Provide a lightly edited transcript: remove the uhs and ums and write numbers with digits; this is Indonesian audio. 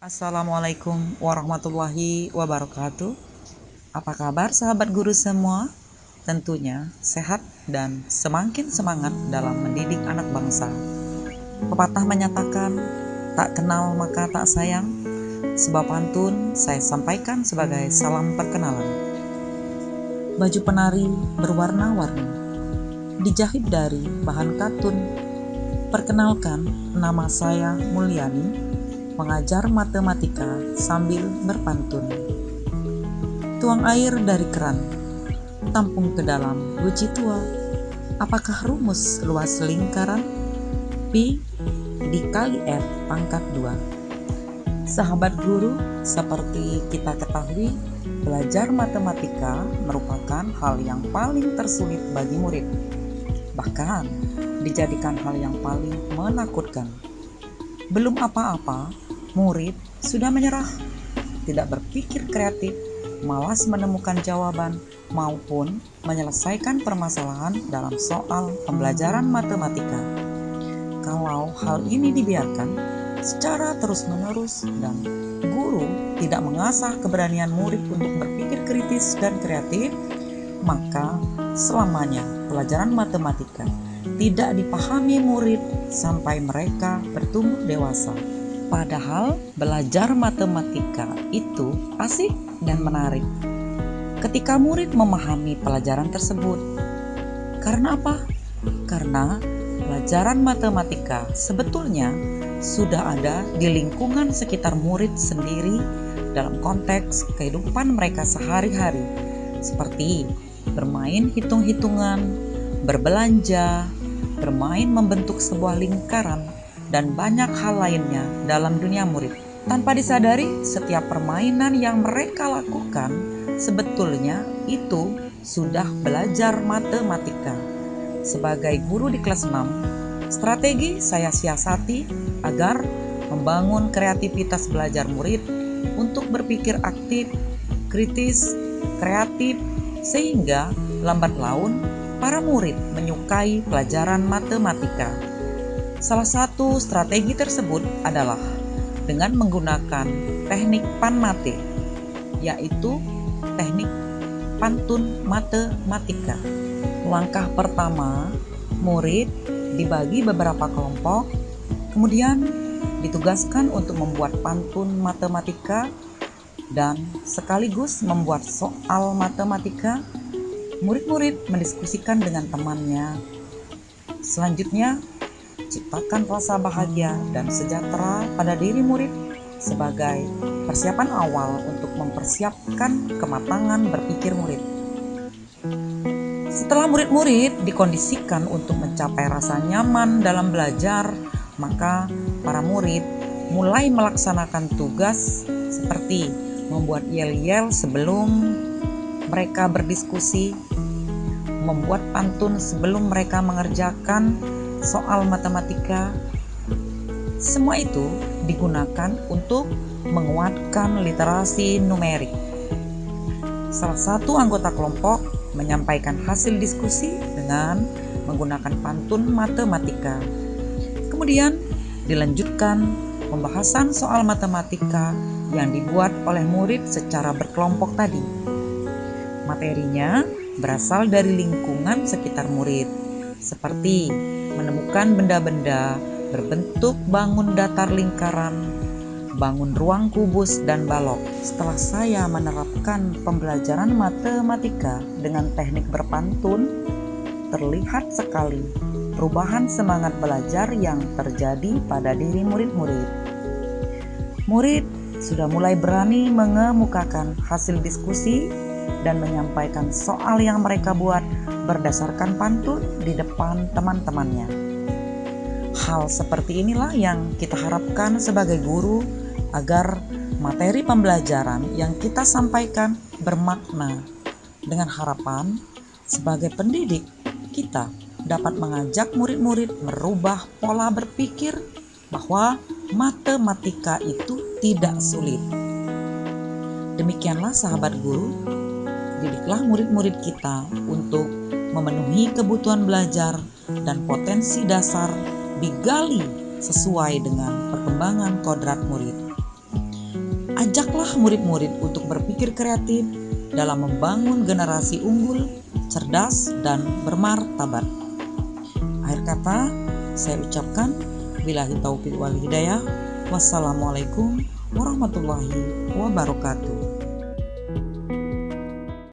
Assalamualaikum warahmatullahi wabarakatuh. Apa kabar sahabat guru semua? Tentunya sehat dan semakin semangat dalam mendidik anak bangsa. Pepatah menyatakan, tak kenal maka tak sayang. Sebuah pantun saya sampaikan sebagai salam perkenalan. Baju penari berwarna-warni, dijahit dari bahan katun. Perkenalkan, nama saya Mulyani, mengajar matematika sambil berpantun. Tuang air dari keran, tampung ke dalam guci tua. Apakah rumus luas lingkaran? Pi dikali R pangkat 2. Sahabat guru, seperti kita ketahui, belajar matematika merupakan hal yang paling tersulit bagi murid. Bahkan dijadikan hal yang paling menakutkan. Belum apa-apa, murid sudah menyerah, tidak berpikir kreatif, malas menemukan jawaban maupun menyelesaikan permasalahan dalam soal pembelajaran matematika. Kalau hal ini dibiarkan secara terus-menerus dan guru tidak mengasah keberanian murid untuk berpikir kritis dan kreatif, maka selamanya pelajaran matematika tidak dipahami murid sampai mereka bertumbuh dewasa. Padahal belajar matematika itu asik dan menarik ketika murid memahami pelajaran tersebut. Karena apa? Karena pelajaran matematika sebetulnya sudah ada di lingkungan sekitar murid sendiri dalam konteks kehidupan mereka sehari-hari, seperti bermain hitung-hitungan, berbelanja, bermain membentuk sebuah lingkaran, dan banyak hal lainnya dalam dunia murid. Tanpa disadari, setiap permainan yang mereka lakukan sebetulnya itu sudah belajar matematika. Sebagai guru di kelas 6, strategi saya siasati agar membangun kreativitas belajar murid untuk berpikir aktif, kritis, kreatif, sehingga lambat laun para murid menyukai pelajaran matematika. Salah satu strategi tersebut adalah dengan menggunakan teknik PANMATE, yaitu teknik pantun matematika. Langkah pertama, murid dibagi beberapa kelompok, kemudian ditugaskan untuk membuat pantun matematika dan sekaligus membuat soal matematika. Murid-murid mendiskusikan dengan temannya. Selanjutnya, ciptakan rasa bahagia dan sejahtera pada diri murid sebagai persiapan awal untuk mempersiapkan kematangan berpikir murid. Setelah murid-murid dikondisikan untuk mencapai rasa nyaman dalam belajar, maka para murid mulai melaksanakan tugas seperti membuat yel-yel sebelum mereka berdiskusi, membuat pantun sebelum mereka mengerjakan soal matematika. Semua itu digunakan untuk menguatkan literasi numerik. Salah satu anggota kelompok menyampaikan hasil diskusi dengan menggunakan pantun matematika. Kemudian dilanjutkan pembahasan soal matematika yang dibuat oleh murid secara berkelompok tadi. Materinya berasal dari lingkungan sekitar murid, seperti menemukan benda-benda berbentuk bangun datar lingkaran, bangun ruang kubus, dan balok. Setelah saya menerapkan pembelajaran matematika dengan teknik berpantun, terlihat sekali perubahan semangat belajar yang terjadi pada diri murid-murid. Murid sudah mulai berani mengemukakan hasil diskusi dan menyampaikan soal yang mereka buat berdasarkan pantun di depan teman-temannya. Hal seperti inilah yang kita harapkan sebagai guru agar materi pembelajaran yang kita sampaikan bermakna, dengan harapan sebagai pendidik kita dapat mengajak murid-murid merubah pola berpikir bahwa matematika itu tidak sulit. Demikianlah sahabat guru, didiklah murid-murid kita untuk memenuhi kebutuhan belajar dan potensi dasar digali sesuai dengan perkembangan kodrat murid. Ajaklah murid-murid untuk berpikir kreatif dalam membangun generasi unggul, cerdas, dan bermartabat. Akhir kata, saya ucapkan billahi taufiq wal hidayah. Wassalamualaikum warahmatullahi wabarakatuh.